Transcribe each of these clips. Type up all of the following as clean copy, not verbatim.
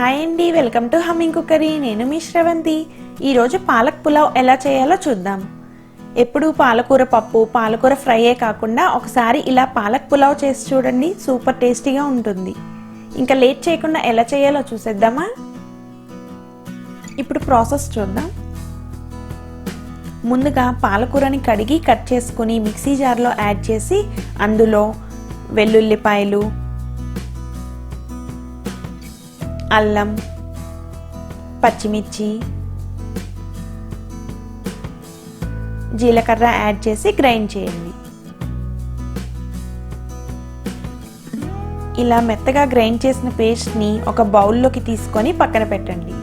Hi అండి, welcome to humming cookery. నేను మీ శ్రవంతి. ఈరోజు పాలక్ పులావ్ ఎలా చేయాలో చూద్దాం. ఎప్పుడు పాలకూర పప్పు, పాలకూర ఫ్రైయే కాకుండా ఒకసారి ఇలా పాలక్ పులావ్ చేసి చూడండి, సూపర్ టేస్టీగా ఉంటుంది. ఇంకా లేట్ చేయకుండా ఎలా చేయాలో చూసేద్దామా? ఇప్పుడు ప్రాసెస్ చూద్దాం. ముందుగా పాలకూరని కడిగి కట్ చేసుకుని మిక్సీ జార్లో యాడ్ చేసి అందులో వెల్లుల్లిపాయలు, అల్లం, పచ్చిమిర్చి, జీలకర్ర యాడ్ చేసి గ్రైండ్ చేయండి. ఇలా మెత్తగా గ్రైండ్ చేసిన పేస్ట్ని ఒక బౌల్లోకి తీసుకొని పక్కన పెట్టండి.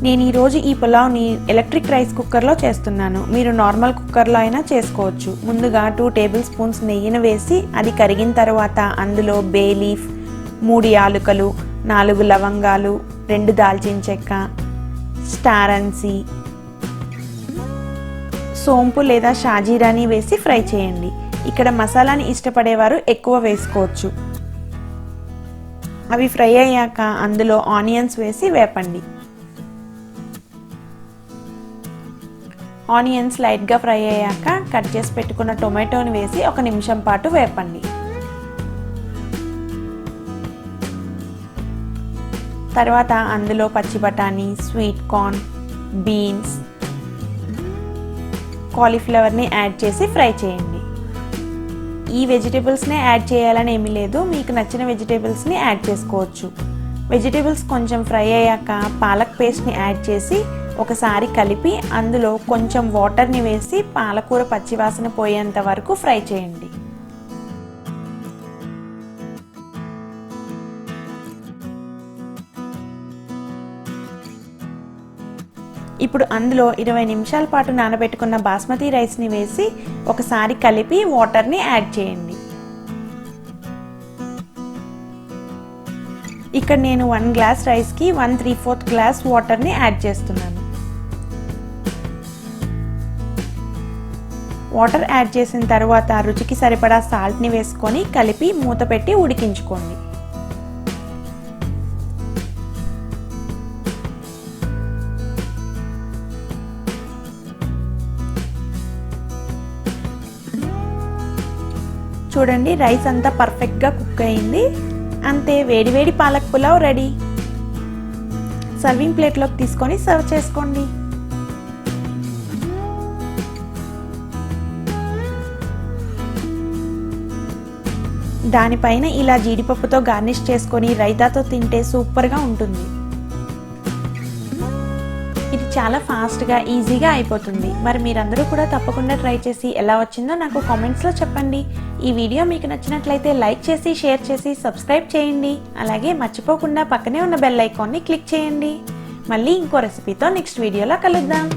నేను ఈరోజు ఈ పులావ్ని ఎలక్ట్రిక్ రైస్ కుక్కర్లో చేస్తున్నాను. మీరు నార్మల్ కుక్కర్లో అయినా చేసుకోవచ్చు. ముందుగా 2 టేబుల్ స్పూన్స్ నెయ్యిని వేసి అది కరిగిన తర్వాత అందులో బే లీఫ్, 3 యాలకులు, 4 లవంగాలు, 2 దాల్చిన చెక్క, స్టార్ అన్సి, సోంపు లేదా షాజీరాని వేసి ఫ్రై చేయండి. ఇక్కడ మసాలాని ఇష్టపడేవారు ఎక్కువ వేసుకోవచ్చు. అవి ఫ్రై అయ్యాక అందులో ఆనియన్స్ వేసి వేపండి. ఆనియన్స్ లైట్గా ఫ్రై అయ్యాక కట్ చేసి పెట్టుకున్న టొమాటోని వేసి 1 నిమిషం పాటు వేపండి. తర్వాత అందులో పచ్చి బఠానీ, స్వీట్ కార్న్, బీన్స్, కాలీఫ్లవర్ని యాడ్ చేసి ఫ్రై చేయండి. ఈ వెజిటేబుల్స్నే యాడ్ చేయాలని ఏమీ లేదు, మీకు నచ్చిన వెజిటేబుల్స్ని యాడ్ చేసుకోవచ్చు. వెజిటేబుల్స్ కొంచెం ఫ్రై అయ్యాక పాలక్ పేస్ట్ని యాడ్ చేసి ఒకసారి కలిపి అందులో కొంచెం వాటర్ని వేసి పాలకూర పచ్చివాసన పోయేంత వరకు ఫ్రై చేయండి. ఇప్పుడు అందులో 20 నిమిషాల పాటు నానబెట్టుకున్న బాస్మతి రైస్ని వేసి ఒకసారి కలిపి వాటర్ని యాడ్ చేయండి. ఇక్కడ నేను 1 గ్లాస్ రైస్కి 1/3 గ్లాస్ వాటర్ని యాడ్ చేస్తున్నాను. వాటర్ యాడ్ చేసిన తర్వాత రుచికి సరిపడా సాల్ట్ని వేసుకొని కలిపి మూత పెట్టి ఉడికించుకోండి. చూడండి, రైస్ అంతా పర్ఫెక్ట్గా కుక్ అయింది. అంతే, వేడివేడి పాలక్ పులావ్ రెడీ. సర్వింగ్ ప్లేట్లోకి తీసుకొని సర్వ్ చేసుకోండి. దానిపైన ఇలా జీడిపప్పుతో గార్నిష్ చేసుకొని రైతాతో తింటే సూపర్గా ఉంటుంది. ఇది చాలా ఫాస్ట్గా, ఈజీగా అయిపోతుంది. మరి మీరందరూ కూడా తప్పకుండా ట్రై చేసి ఎలా వచ్చిందో నాకు కామెంట్స్లో చెప్పండి. ఈ వీడియో మీకు నచ్చినట్లయితే లైక్ చేసి, షేర్ చేసి, సబ్స్క్రైబ్ చేయండి. అలాగే మర్చిపోకుండా పక్కనే ఉన్న బెల్ ఐకాన్ని క్లిక్ చేయండి. మళ్ళీ ఇంకో రెసిపీతో నెక్స్ట్ వీడియోలో కలుద్దాం.